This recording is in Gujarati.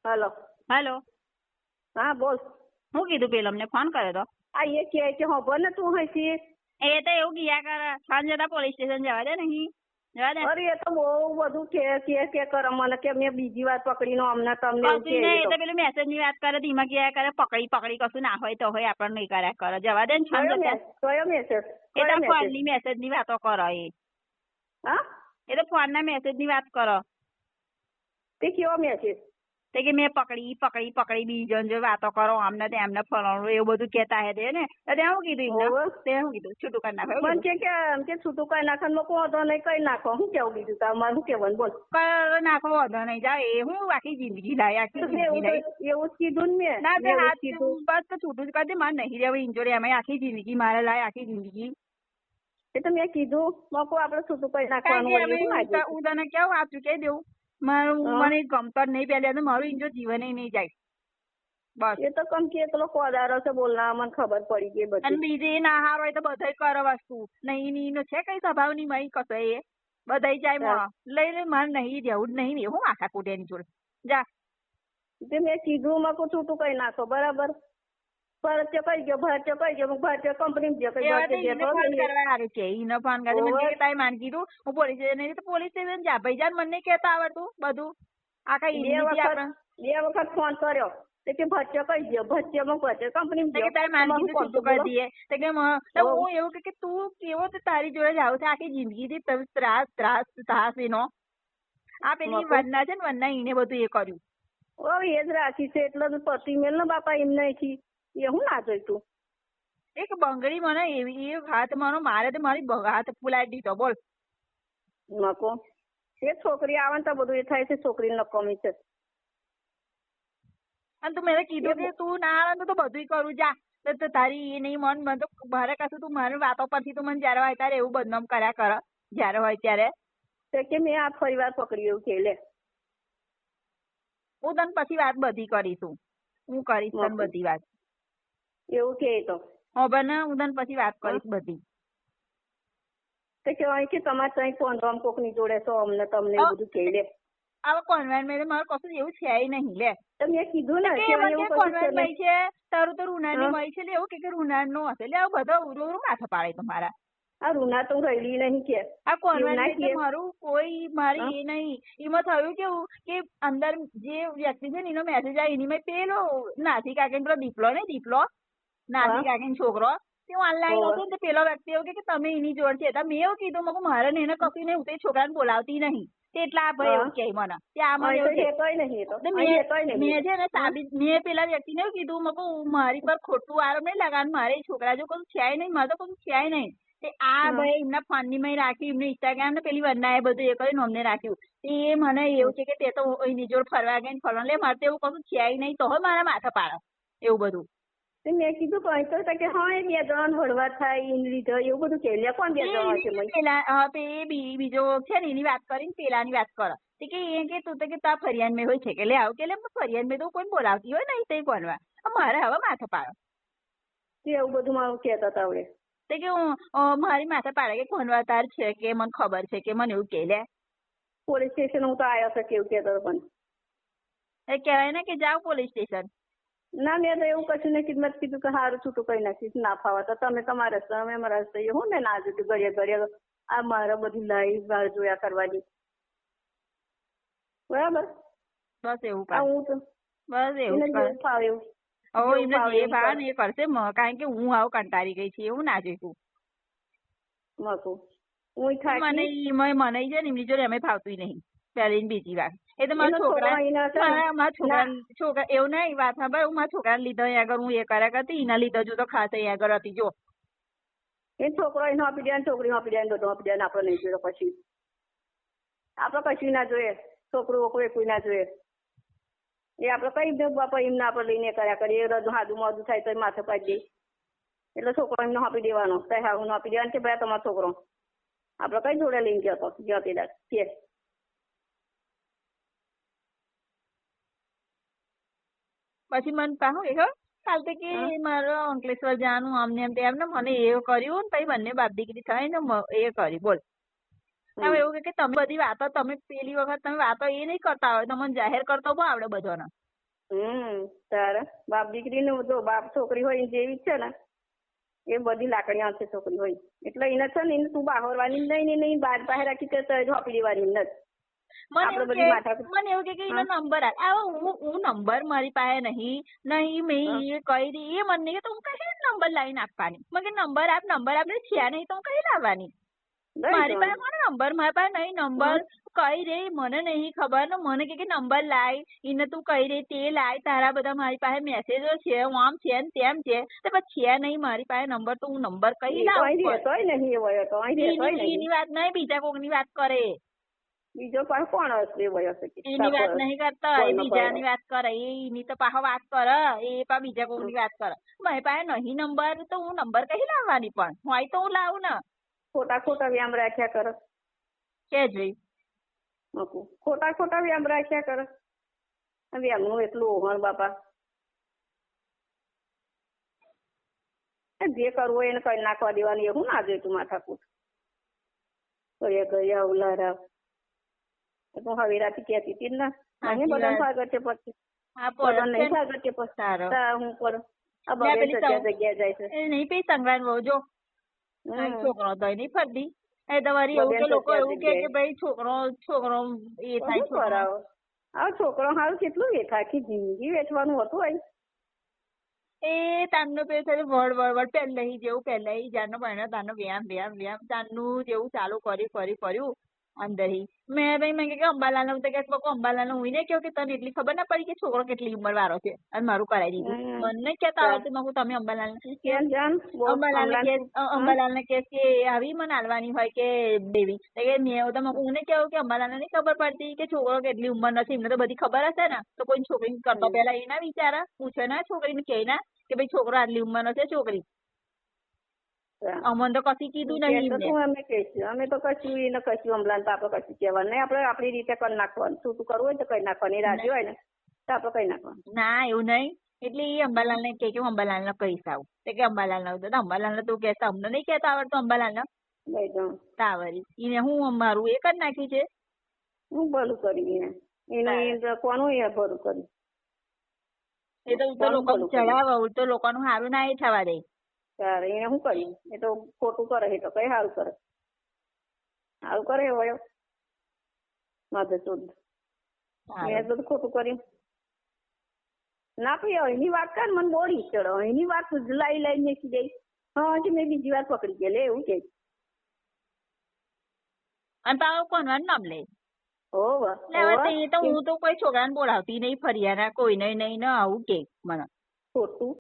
હલો. હેલો. હા બોલ. હું કીધું પેલો અમને ફોન કર્યો તો આ એ કહે કે ખબર ને તું હસી. એ તો એવું કીયા કરે સાંજ જતા પોલીસ સ્ટેશન જવા દે નહીં જવા દે. અરે એ તો બહુ બધું કે કરે મને કે મેં બીજી વાર પકડીને અમને તમને એવું કશું નહીં, એ કે તો પેલું મેસેજ ની વાત કરે ધીમા કીયા કરે પકડી કશું ના હોય તો હોય આપણને નહીં કર્યા કરે જવા દે ને સાંજ જતા. કયો મેસેજ? એ તો ફોન ની મેસેજ ની વાતો કરો હા એ તો ફોન ના મેસેજ ની વાત કરો. તે કેવો મેસેજ? તે કે મેં પકડી બીજો જો વાતો કરો આમને તેમને ફરવાનું એવું બધું કેતા હે તે ને તે હું કીધું એમને તે હું કીધું છૂટું કરી નાખો મને કે છૂટું કઈ નાખો લોકો વાંધો નહીં કઈ નાખો હું કેવું બીજું તમારે શું કેવાનું બોલ. કઈ નાખો વાંધો નહીં જાવ એ હું આખી જિંદગી લાય આખી જિંદગી લાય એવું જ કીધું ને મેં. ના તે હાથ કીધું બસ તો છૂટું જ કરી દે મારે નહીં રહેવું ઇન્જોરી એમાં આખી જિંદગી મારે લાય આખી જિંદગી. એ તો મેં કીધું મકો આપડે છૂટું કઈ નાખવાનું. હું તને કેવું વાંચું કહી દેવું મારું મને ગમતો જ નહીં પહેલા મારું ઇન્જો જીવન નહીં જાય બસ. એ તો કમ કે એકલો કોદારો છે બોલના મને ખબર પડી ગઈ બધી. અને બીજી ના હાર હોય તો બધા કરે વસ્તુ નહીં છે કઈ સ્વભાવ ની મય કશે એ બધા જાય લઈ લે મારે નહીં રહેવું જ નહીં હું આખા કોડિયાની જોડે જા. તે મેં કીધું મકો છૂટું કઈ નાખો બરાબર. ભરતીય કઈ ગયો ભરતીય કંપની ફોન કરી માન કીધું હું પોલીસ સ્ટેશન તો પોલીસ સ્ટેશન જા ભાઈ જાન મને કેતા આવડતું બધું આખા બે વખત ફોન કર્યો કે ભરતીય કઈ ગયો ભરતીય કંપની હું એવું કે તું કેવો તારી જોડે જાવ છે આખી જિંદગી થી તમે ત્રાસ એનો આ પેલી વરના છે ને વરના એને બધું એ કર્યું. ઓ એ જ રાખી છે એટલે પતિ મેલ ને બાપા એમ નહીં એ હું ના જોઈતું. એક બંગડી મને એવી એ હાથ મારો મારે તો મારી હાથ ફૂલાઈ દીધો બોલ. મકો એ છોકરી આવે ને તો બધું એ થાય છે છોકરી નકમી છે. અને તું મેં કીધું કે તું ના આવે તો બધું કરું જા તો તારી એ નહીં મને તો મારે કશું તું મારી વાતો પરથી તું મને જયારે હોય ત્યારે એવું બદનામ કર્યા કર જયારે હોય ત્યારે. કે મેં આ ફરી વાર પકડ્યું એવું કે લે હું તને પછી વાત બધી કરીશું હું કરીશ તને બધી વાત એવું કે તો હવે ને હું તને પછી વાત કરીશ બધી. તો કેવાય કે તમારે ત્યાં કોણ કોક ની જોડે તો અમને તમને એવું બધું કહી લે. હવે કોન્વેન્ટ મારે કશું એવું છે નહીં લે. મેં કીધું ને કોન્વેન્ટ છે તારું તો રૂનાની મય છે એવું કે રૂનાર નો હશે એટલે બધો ઉરું માથે પાડે તમારા. આ રૂના તો રહેલી નહીં કે આ કોન્વેન્ટ મારું કોઈ મારી એ નહીં. એમાં થયું કેવું કે અંદર જે વ્યક્તિ છે ને એનો મેસેજ આવે એની પેલો નાસી કાકી પેલો દીપલો નાસી કાકી છોકરો તે ઓનલાઈન હતો ને પેલો વ્યક્તિ એવું કે તમે એની જોડ છે મેં એવું કીધું મગું મારે ને એને કશું નહીં હું તે છોકરાને બોલાવતી નહીં એટલા ભાઈ એવું કે મને ત્યાં મેં છે ને સાબિત મેં પેલા વ્યક્તિને એવું કીધું મગું મારી પર ખોટું આરોપ નહીં લગાવવાનું મારે છોકરા જો કશું છે નહીં મારે તો કશું છે નહીં. આ ભાઈ એમના ફોન ની માં રાખ્યું એમને ઇન્સ્ટાગ્રામ ને પેલી વરના એ બધું એ કરીને અમને રાખ્યું એ મને એવું છે કે તે તો એની જોડ ફરવા ગઈ ફરવા લે મારે તો એવું કશું છે નહીં તો મારા માથા પાડો એવું બધું. મેં કીધું કઈ તો કે હા એ 2 જણ હળવા થાય એની લીધે એવું બધું કે લે કોણ 2 જણ છે પેલા બીજો છે ને એની વાત કરીને પેલાની વાત કરો કે એ કે તું તો કે તા ફરિયાદ મેં હોય છે કે લે આવ કે લે ફરિયાદ મેં તો કોઈ બોલાવતી હોય નહીં તે કોણવા મારે હવે માથા પાડો એવું બધું મારું કહેતા હતા આવડે તે કે હું મારી માથે પાડે કે કોણવા તાર છે કે મને ખબર છે કે મને એવું કે લે પોલીસ સ્ટેશન હું તો આવ્યો છે કેવું કહેતો પણ એ કહેવાય ને કે જાઓ પોલીસ સ્ટેશન. ના મેં તો એવું કશું નહીં કિંમત કીધું કે સારું છૂટું કઈ નાખીશ ના ફાવા તો તમે તમારા રસ્તા અમે અમારા રસ્તા હું ને ના જોતું ઘડિયા આ મારે બધી લાઈવ વાર જોયા કરવાની બરાબર. બસ એવું હું તો બસ એવું ફાવે એવું એ ભાવ ને એ કરશે કારણ કે હું આવું કંટાળી ગઈ છું એવું ના જોઈતું મને છે ને એમની જોડે અમે ફાવતું નહીં પહેલી ને બીજી વાર એ તો મારા છોકરા એવું નહીં વાત સાંભળ હું મારા છોકરાને લીધો આગળ હું એ કર્યા કરતી એના લીધો જો તો ખાસ આગળ હતી જો એ છોકરો એને આપી દે છોકરી આપી દે બધું આપી દે આપડે નહીં જોઈએ પછી આપડે કશું ના જોઈએ છોકરું વોકરું કોઈ ના જોઈએ એ આપડે કઈ દે બાપા એમને આપડે લઈને કર્યા કરીએ હાદું મોદું થાય તો માથે પાડી દે એટલે છોકરો એમને આપી દેવાનો હું આપી દેવાનું કે ભાઈ તમારો છોકરો આપડે કઈ જોડે લઈને ગયો જતીદાર કે પછી મને પાહું એ કાલ તો કે મારો અંકલેશ્વર જવાનું આમને એમ તેમ ને મને એવું કર્યું ને પછી બંને બાપ દીકરી થાય ને એ કરી બોલ. હવે એવું કે તમે બધી વાતો તમે પેલી વખત તમે વાતો એ નહીં કરતા હોય તમને જાહેર કરતો બહુ આવડે બધાને તારે બાપ દીકરીનું જો બાપ છોકરી હોય ને જેવી છે ને એ બધી લાકડી આવશે છોકરી હોય એટલે એને છે ને એને તું બહારવાની નહીં ને બહાર પાસે રાખી કે ઝોપી દેવાની નથી. મને એવું કે એનો નંબર હું નંબર મારી પાસે નહીં મેં એ કહી દી એ મને તો હું કઈ નંબર લાવીને આપવાની મને નંબર આપ ને છે નહીં તો હું કઈ લાવવાની મારી પાસે કોનો નંબર મારી પાસે નહીં નંબર કઈ રે મને નહીં ખબર ને મને કે નંબર લાય એને તું કઈ રે તે લાય તારા બધા મારી પાસે મેસેજો છે હું આમ છે ને તેમ છે તો પછી છે નહીં મારી પાસે નંબર તો હું નંબર કઈ લાવું એની વાત નહીં બીજા કોકની વાત કરે બીજો પણ કોણ હશે એની વાત નહીં કરતા એ બીજાની વાત કરે એની તો પાછો વાત કરે એ પા બીજા કોકની વાત કરે મારી પાસે નહીં નંબર તો હું નંબર કઈ લાવવાની પણ હોય તો હું લાવું ને ખોટા વ્યામ રાખ્યા કરે કે જોઈ ખોટા વ્યામ રાખ્યા કરે વ્યામનું એટલું ઓહણ બાપા જે કરવું હોય એને કઈ નાખવા દેવાની એવું ના જોઈતું માથાકૂટ કરીએ ઉલારા હું હવે રાતે કહેતી હતી ને અહીં બધા સ્વાગત છે પછી નહીં સ્વાગત છે પછી હું કરું જગ્યા જાય છે નહીં પી સંગ્રાન બહુ જો છોકરો તો નહીં ફરતી એ તમારી એવું કે લોકો એવું કે ભાઈ છોકરો એ થાય કરાવો આ છોકરો હારું કેટલું વેઠા આખી જિંદગી વેચવાનું હતું હોય એ તાનનો પેલું થયું વડ પહેલા જાનો ભણ્યો તાનો વ્યામ તાનનું જેવું ચાલુ કર્યું અંદર મેં ભાઈ મેં કે અંબાલાલ નું કે અંબાલાલ નું ને કેવું કે તને એટલી ખબર ના પડી કે છોકરો કેટલી ઉંમર વાળો છે અને મારું કરાવી દીધું મને કેતા આવડતું તમે અંબાલાલ ને કેસ કે આવી મને હાલવાની હોય કે દેવી મેં તો મને કેવું કે અંબાલાલ ને નહીં ખબર પડતી કે છોકરો કેટલી ઉંમર નથી એમને તો બધી ખબર હશે ને તો કોઈ છોકરી કરતો પેલા એના વિચારા પૂછે ના છોકરીને કે ના કે ભાઈ છોકરો આટલી ઉંમર નો છે છોકરી અમને તો કશું કીધું નહીં અમે તો કશું એને કશું અમલાન તો આપડે કશું કહેવાનું નહીં આપડે આપડી રીતે કરી નાખવાનું શું કરવું હોય તો કઈ નાખવાનું રાજી હોય ને તો આપડે કઈ નાખવાનું ના એવું નહીં એટલે એ અંબાલાલ ને કે હું અંબાલાલ ને કહીશ આવું કે અંબાલાલ ને તો અંબાલાલ ને તું કહેતા અમને નહીં કહેતા આવડતું અંબાલાલ ને તાવરી એને હું મારું એ કરી નાખ્યું છે હું ભલું કર્યું એને કોનું એ ભલું કર્યું એ તો લોકો ચડાવ તો લોકોનું સારું ના એ થવા દે તારે એને શું કર્યું એ તો ખોટું કરે એ તો કઈ સારું કરે વયો માધે ચૌદ એને બધું ખોટું કર્યું ના ભાઈ અહીંની વાત કર મને બોડી ચડો અહીંની વાત લઈ મેકી દઈ હા મેં બીજી વાત પકડી ગયા લે એવું કે અને તારો કોણ નામ લે હું તો કોઈ છોકરાને બોલાવતી નહીં ફરિયાના કોઈ નહીં ને આવું કે મને ખોટું